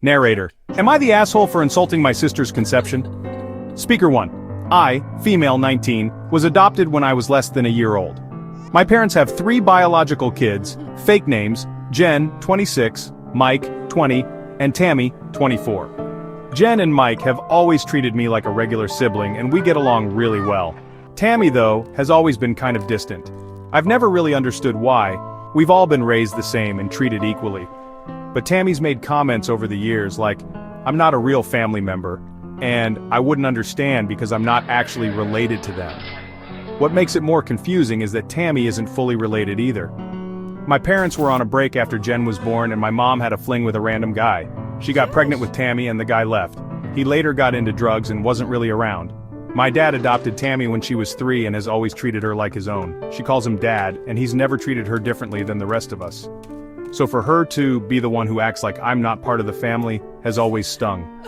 Narrator: Am I the asshole for insulting my sister's conception? Speaker 1. I, female 19, was adopted when I was less than a year old. My parents have 3 biological kids, fake names, Jen, 26, Mike, 20, and Tammy, 24. Jen and Mike have always treated me like a regular sibling and we get along really well. Tammy, though, has always been kind of distant. I've never really understood why. We've all been raised the same and treated equally. But Tammy's made comments over the years like, I'm not a real family member, and I wouldn't understand because I'm not actually related to them. What makes it more confusing is that Tammy isn't fully related either. My parents were on a break after Jen was born and my mom had a fling with a random guy. She got pregnant with Tammy and the guy left. He later got into drugs and wasn't really around. My dad adopted Tammy when she was 3 and has always treated her like his own. She calls him Dad, and he's never treated her differently than the rest of us. So for her to be the one who acts like I'm not part of the family has always stung.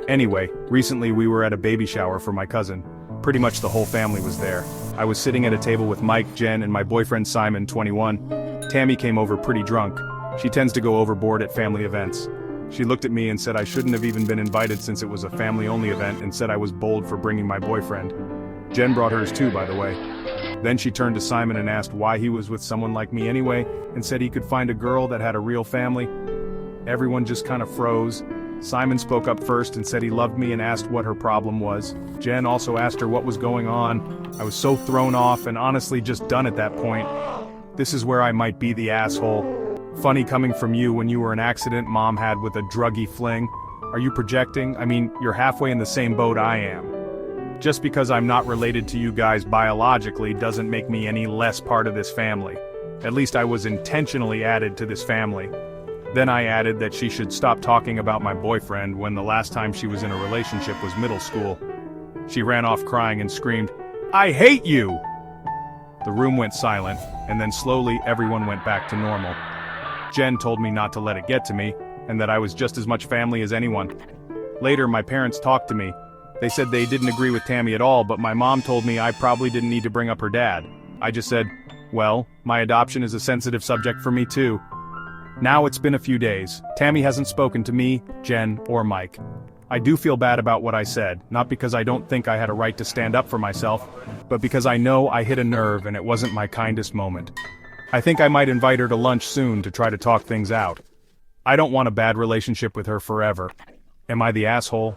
Anyway, recently we were at a baby shower for my cousin. Pretty much the whole family was there. I was sitting at a table with Mike, Jen, and my boyfriend Simon, 21. Tammy came over pretty drunk. She tends to go overboard at family events. She looked at me and said I shouldn't have even been invited since it was a family-only event and said I was bold for bringing my boyfriend. Jen brought hers too, by the way. Then she turned to Simon and asked why he was with someone like me anyway, and said he could find a girl that had a real family. Everyone just kind of froze. Simon spoke up first and said he loved me and asked what her problem was. Jen also asked her what was going on. I was so thrown off and honestly just done at that point. This is where I might be the asshole. Funny coming from you when you were an accident mom had with a druggy fling. Are you projecting? I mean, you're halfway in the same boat I am. Just because I'm not related to you guys biologically doesn't make me any less part of this family. At least I was intentionally added to this family. Then I added that she should stop talking about my boyfriend when the last time she was in a relationship was middle school. She ran off crying and screamed, "I hate you!" The room went silent, and then slowly everyone went back to normal. Jen told me not to let it get to me, and that I was just as much family as anyone. Later my parents talked to me. They said they didn't agree with Tammy at all, but my mom told me I probably didn't need to bring up her dad. I just said, well, my adoption is a sensitive subject for me too. Now it's been a few days. Tammy hasn't spoken to me, Jen, or Mike. I do feel bad about what I said, not because I don't think I had a right to stand up for myself, but because I know I hit a nerve and it wasn't my kindest moment. I think I might invite her to lunch soon to try to talk things out. I don't want a bad relationship with her forever. Am I the asshole?